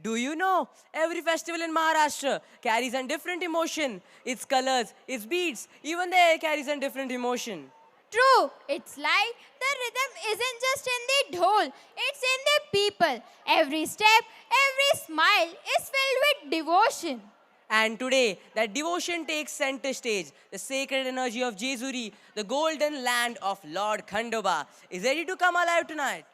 Do you know every festival in Maharashtra carries a different emotion? Its colors, its beats, even the air carries a different emotion. True, it's like the rhythm isn't just in the dhol, it's in the people. Every step, every smile is filled with devotion. And today, that devotion takes center stage. The sacred energy of Jejuri, the golden land of Lord Khandoba, is ready to come alive tonight.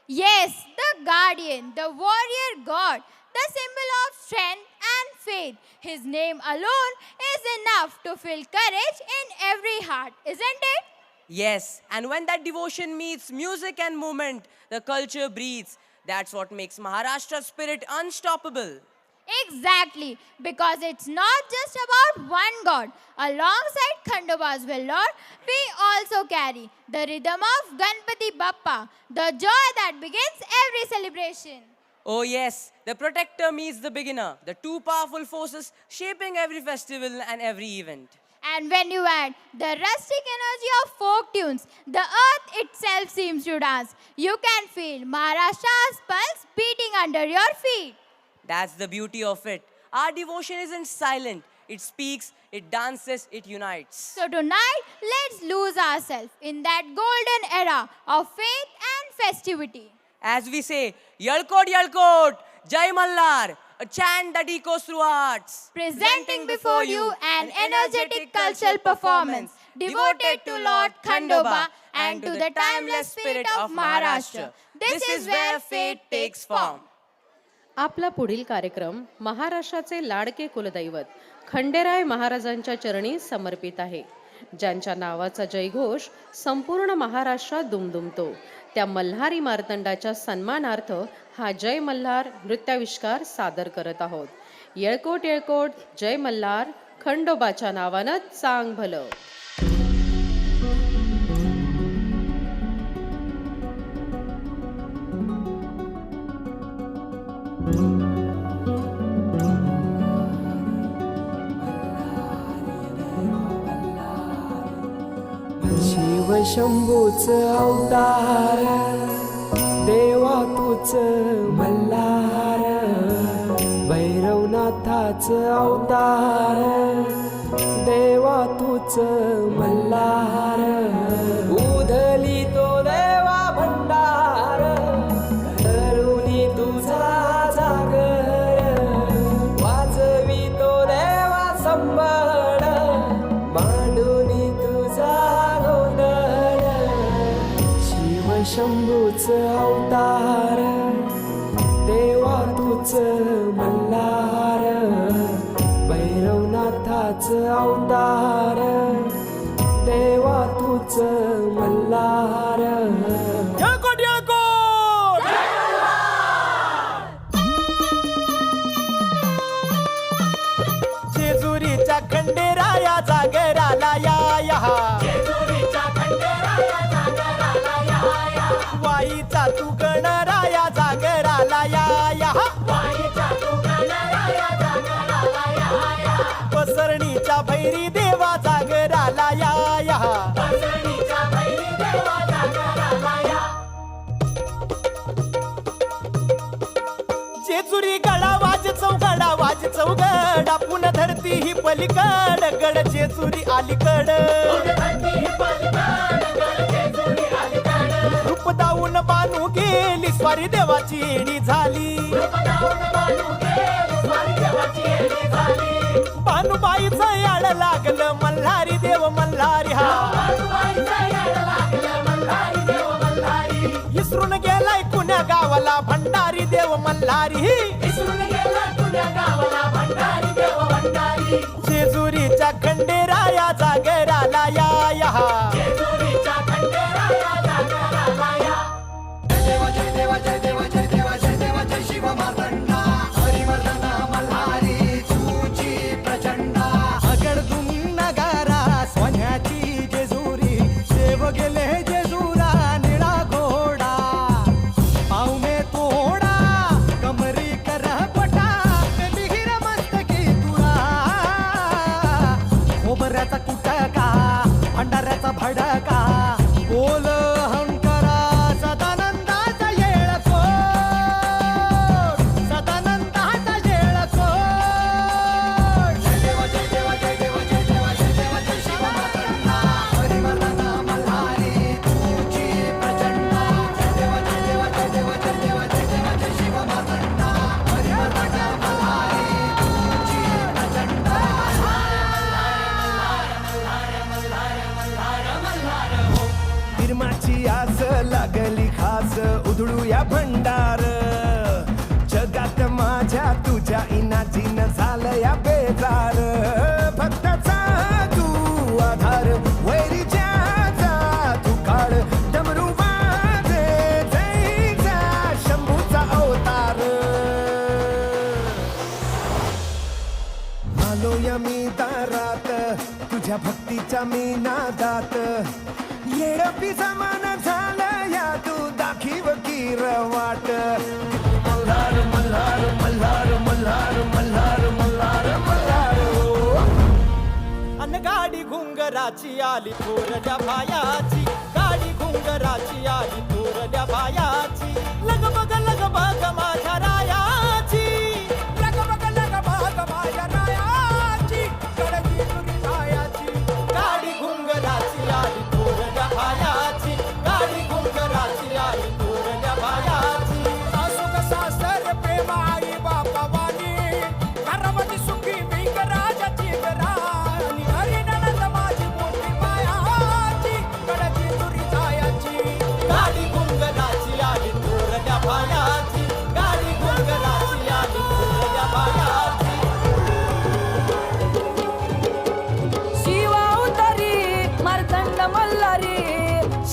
Yes, the guardian, the warrior god, the symbol of strength and faith. His name alone is enough to fill courage in every heart, isn't it? Yes, and when that devotion meets music and movement, the culture breathes. That's what makes Maharashtra's spirit unstoppable. Exactly, because it's not just about one god. Alongside Khandoba's Lord, we also carry the rhythm of Ganpati Bappa, the joy that begins every celebration. Oh, yes, the protector meets the beginner, the two powerful forces shaping every festival and every event. And when you add the rustic energy of folk tunes, the earth itself seems to dance. You can feel Maharashtra's pulse beating under your feet. That's the beauty of it. Our devotion isn't silent, it speaks, it dances, it unites. So tonight, let's lose ourselves in that golden era of faith and festivity. As we say, Yalkot Yalkot, Jai Mallar, a chant that echoes through hearts. Presenting before you an energetic cultural performance devoted to Lord Khandoba and to the timeless spirit of Maharashtra. This is where faith takes form. आपला पुढील कार्यक्रम महाराष्ट्राचे लाडके कुलदैवत खंडेराय महाराजांच्या चरणी समर्पित आहे. ज्यांच्या नावाचा जयघोष संपूर्ण महाराष्ट्रात दुमदुमतो, त्या मल्हारी मार्तंडाच्या सन्मानार्थ हा जय मल्हार नृत्याविष्कार सादर करत आहोत. येळकोट येळकोट जय मल्हार, खंडोबाच्या नावानं चांग भलं. शिव शंभूच अवतार, देवा तूच मल्हार, भैरवनाथाच अवतार, देवा तूच मल्हार, उधली तो देवा भंडार, करुणी तुझा जागर, वाजवी तो देवा संबळ, मांडुनी तुझा गोंधळ. शिव शंभूच अवतार, देवा तूच मल्हार, भैरवनाथाच अवतार, देवा तूच मल्हार. येळकोट येळकोट जेजुरीच्या खंडेराया जागराला या वाईचा तू गणराया जागराला या पसरणीच्या भैरी देवा जागराला या जेजुरी गडा वाज चौगडा वाज चौगडा पुन्हा धरती ही पलीकड गड जेजुरी अलीकड रूप दाऊन बानू गेली स्वारी देवाची येणी झाली भानुबाईचं याड लागलं मल्हारी देव मल्हारी हा इसरून गेलाय कुण्या गावाला भंडारी देव मल्हारी जेजुरीच्या खंडेराया जागराला या उधळूया भंडार जगात माझ्या तुझ्या इनाजीन झालं या बेजार भक्ताचा तू आधार वैरीच्या तू काळ डमरू वाजे जैचा शंभूचा अवतार आलोय मी दारात तुझ्या भक्तीच्या मी नादात येडपी जमान झालं या तू दाखीव कीर वाट मल्हार मल्हार मल्हार मल्हार मल्हार मल्हार मल्हार अन गाडी घुंगराची आली थोरल्या भायाची गाडी घुंगराची आली थोरल्या भायाची लगबग माझ्या रायाची लगबग माझ्या रायाची कडकी तुरी रायाची गाडी घुंगराची आली थोरल्या भायाची गाडी घुंगराची आली थोरल्या भायाची सासू सासर प्रेम आई बापा वाणी घरामध्ये सुखी मी राजाची राणी हरी ननंद माझी मोठी मायाची कडकी तुरी जायाची गाडी घुंगराची आली थोरल्या भायाची गाडी घुंगराची आली थोरल्या भायाची शिवा उतारी मार्तंड मल्हारी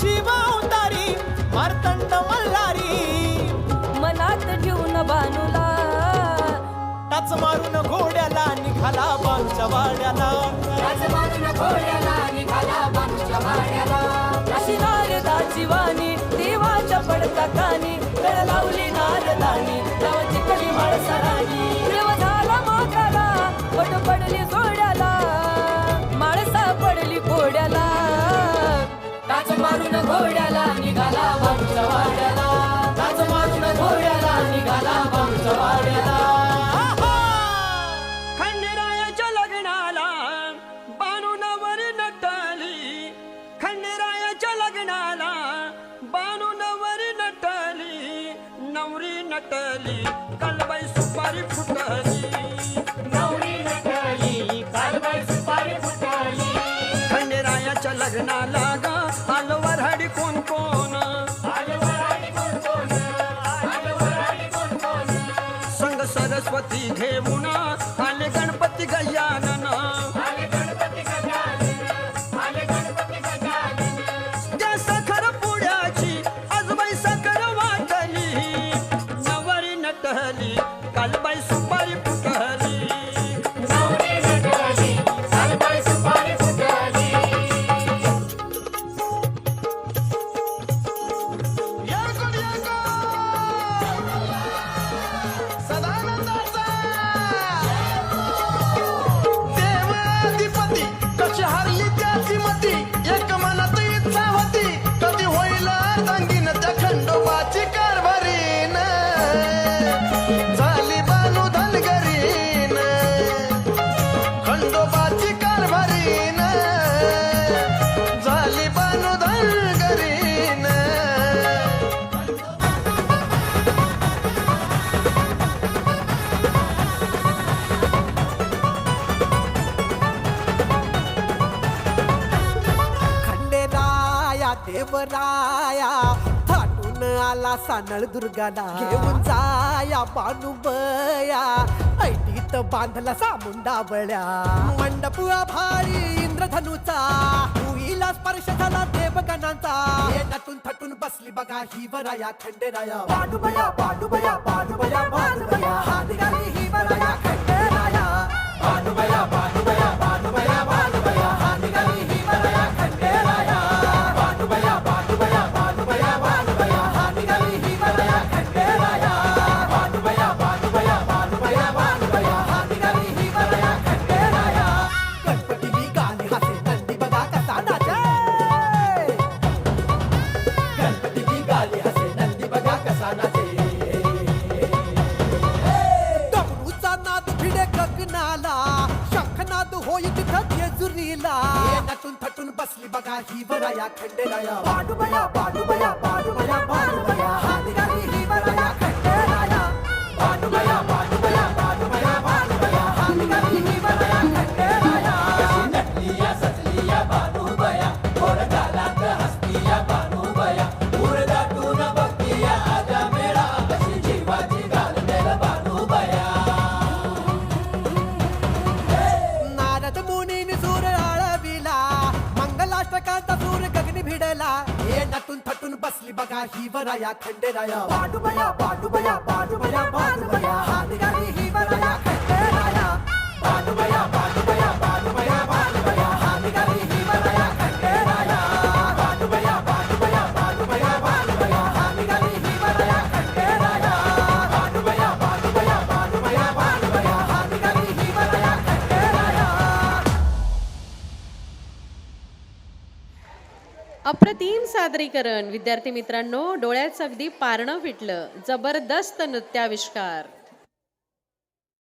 शिवा उतारी मार्तंड मल्हारी मनात ठेवून बानूला टाच मारून घोड्याला निघाला बांच्या वाड्याला अशी नारदाची वाणी देवाच्या पडता कानी कळ लावली नारदानी गावाची कली माळसरानी देव झाला मागाला पट पडली जोड्याला माळसा पडली कोड्याला टाच मारून घोड्याला निघाला बांच्या वाड्याला टाच मारून घोड्याला निघाला बांच्या वाड्याला खंडेरायाच्या लग्नाला बाणूनवर नटली खंडेरायाच्या लग्नाला बाणूनवर नटली नवरी नटली कालबाई सुपारी फुटली नवरी नटली कालबाई सुपारी फुटली खंडेरायाच्या लग्नाला ग आलवर हडी कोण कोण संग सरस्वती घेऊन आले गणपती गजानन ज्या साखर पुड्याची आजबाई साखर वाटली नवरी नटली कालबाई सुपारी फुटली नवरी नटली कालबाई सुपारी फुटली देवाधिपती कशी हारली त्याची मती एक मनात इच्छा होती कधी होईल अर्धांगीन त्या खंडोबाची कारभारीन झाली बानू धनगरीन खंडोबाची कारभारीन झाली बानू धनगरीन खंडेराया देवराया थाटून आला सानळ दुर्गाला घेऊन जाया बानुबया ऐटीत बांधला सामुंडा बळ्या मंडप भारी इंद्रधनुचा भुईला स्पर्श झाला देवगणांचा नटून थटून बसली बघा ही वराया खंडेराया बानुबया बानुबया बानुबया बानुबया हात घाली ही वराया खंडेराया बानुबया बानुबया बानुबया बानुबया हात घाली ही वराया खंडेराया बानुबया बानुबया बानुबया बानुबया हात घाली ही वराया खंडेराया बानुबया बानुबया बानुबया बानुबया हात घाली ही वराया खंडेराया गणपती गाली हाते नंदी बघा कसा नाचे गणपती गाली हाते नंदी बघा कसा नाचे डमरूचा नाद भिडे गगनाला शंखनाद होई तिथं जेजुरीला नटून थटून बसली बघा ही वराया खंडेराया बानुबया बानुबया बानुबया बानुबया हात घाली ही वराया खंडेराया बानुबया बानुबया बानुबया बानुबया हात घाली ही वराया खंडेराया नटलिया सजलिया बानुबया गोड गालात हसतिया बानुबया उरदाटून बघतिया भीमराया खंडेराया बाडूबया बाडूबया बाडूबया बाडूबया हा निघाली भीमराया खंडेराया बाडूबया बाडूबया बाडूबया बाडूबया हा निघाली भीमराया खंडेराया बाडूबया बाडूबया बाडूबया बाडूबया हा निघाली भीमराया खंडेराया बाडूबया बाडूबया बाडूबया बाडूबया हा निघाली भीमराया खंडेराया. अप्रतिम सादरीकरण. विद्यार्थी मित्रांनो, डोळ्याचं अगदी पारणं फिटलं. जबरदस्त नृत्याविष्कार.